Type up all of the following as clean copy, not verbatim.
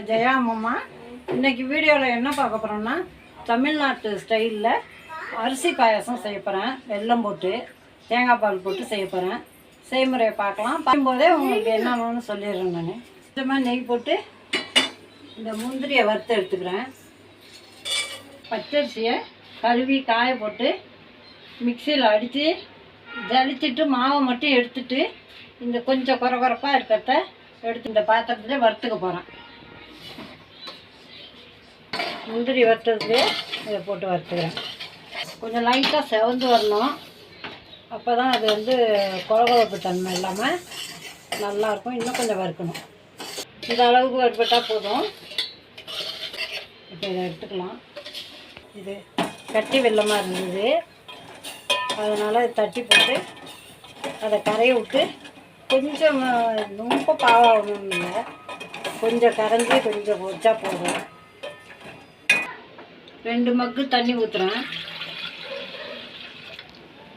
உங்கள் ஜெயா அம்மா. இன்றைக்கி வீடியோவில் என்ன பார்க்க போகிறோம்னா, தமிழ்நாட்டு ஸ்டைலில் அரிசி பாயாசம் செய்ய போகிறேன். வெல்லம் போட்டு தேங்காய் பால் போட்டு செய்ய போகிறேன். செய்முறையை பார்க்கலாம். பார்க்கும்போதே உங்களுக்கு என்னென்னு சொல்லிடுறேன். நான் சுத்தமாக நெய் போட்டு இந்த முந்திரியை வறுத்து எடுத்துக்கிறேன். பச்சரிசியை கழுவி காய போட்டு மிக்சியில் அடித்து ஜலிச்சுட்டு மாவை மட்டும் எடுத்துட்டு இந்த கொஞ்சம் குறப்பாக இருக்கிறத எடுத்து இந்த பாத்திரத்தில் வறுத்துக்க போகிறேன். முந்திரி வறுத்ததுலேயே இதை போட்டு வறுத்துக்கிறேன். கொஞ்சம் லைட்டாக செவந்து வரணும். அப்போ தான் அது குழகுழப்பு தன்மை இல்லாமல் நல்லாயிருக்கும். இன்னும் கொஞ்சம் வறுக்கணும். இந்த அளவுக்கு வறுப்பட்டால் போதும். இப்போ இதை எடுத்துக்கலாம். இது கட்டி வெல்லமாக இருந்தது, அதனால் தட்டி போட்டு அதை கரையை விட்டு கொஞ்சம் ரொம்ப பாவாகணும் இல்லை, கொஞ்சம் கரைஞ்சி கொஞ்சம் வச்சா போதும். 2 மக்கு தண்ணி ஊற்றுறேன்.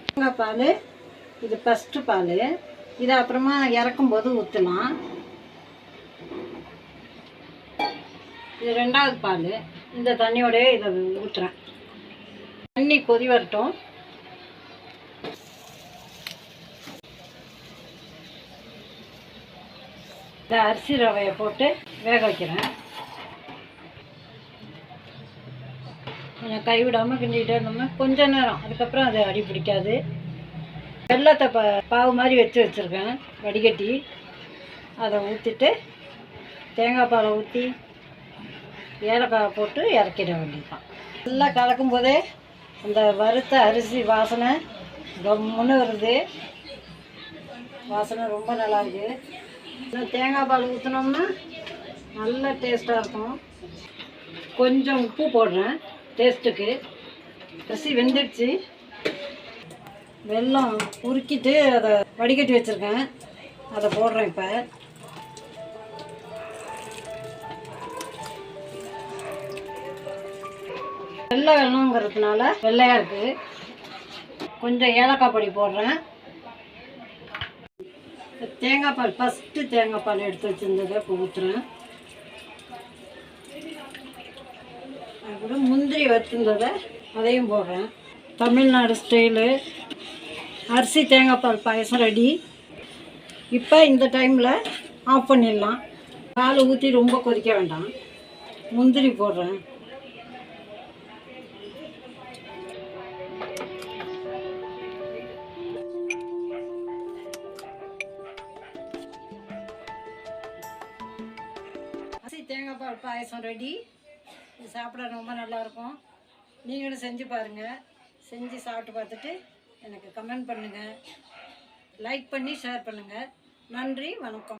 தேங்காய் பால் இது ஃபஸ்ட்டு பால். இதை அப்புறமா இறக்கும்போது ஊற்றலாம். இது 2வது பால். இந்த தண்ணியோடய இதை ஊற்றுறேன். தண்ணி கொதி வரட்டும். இந்த அரிசி ரவையை போட்டு வேக வைக்கிறேன். கொஞ்சம் கைவிடாமல் கிண்டிகிட்டே இருந்தோம்னா கொஞ்ச நேரம், அதுக்கப்புறம் அது அடி பிடிக்காது. வெல்லத்தை பாவு மாதிரி வச்சுருக்கேன் வடிகட்டி. அதை ஊற்றிட்டு தேங்காய் பாலை ஊற்றி ஏலக்காய் போட்டு இறக்கிட வேண்டியதுதான். நல்லா கலக்கும் போதே அந்த வறுத்த அரிசி வாசனை கம்முன்னு வருது. வாசனை ரொம்ப நல்லா இருக்குது. இன்னும் தேங்காய் பால் ஊற்றினோம்னா நல்ல டேஸ்ட்டாக இருக்கும். கொஞ்சம் உப்பு போடுறேன் டேஸ்ட்டுக்கு. அரிசி வெந்துடுச்சு. வெல்லம் உருக்கிட்டு அதை வடிகட்டி வச்சுருக்கேன், அதை போடுறேன். இப்போ வெள்ளை வெல்லங்கிறதுனால வெள்ளையாக இருக்குது. கொஞ்சம் ஏலக்காய் பொடி போடுறேன். தேங்காய் பால் ஃபஸ்ட்டு தேங்காய் பால் எடுத்து வச்சுருந்ததை இப்போ ஊற்றுறேன். அதுக்கப்புறம் முந்திரி வச்சுருந்ததை அதையும் போடுறேன். தமிழ்நாடு ஸ்டைலு அரிசி தேங்காய் பால் பாயசம் ரெடி. இப்போ இந்த டைமில் ஆஃப் பண்ணிடலாம். பால் ஊற்றி ரொம்ப கொதிக்க வேண்டாம். முந்திரி போடுறேன். அரிசி தேங்காய் பால் பாயசம் ரெடி. இது சாப்பிட ரொம்ப நல்லாயிருக்கும். நீங்களும் செஞ்சு பாருங்கள். செஞ்சு சாப்பிட்டு பார்த்துட்டு எனக்கு கமெண்ட் பண்ணுங்கள், லைக் பண்ணி ஷேர் பண்ணுங்கள். நன்றி, வணக்கம்.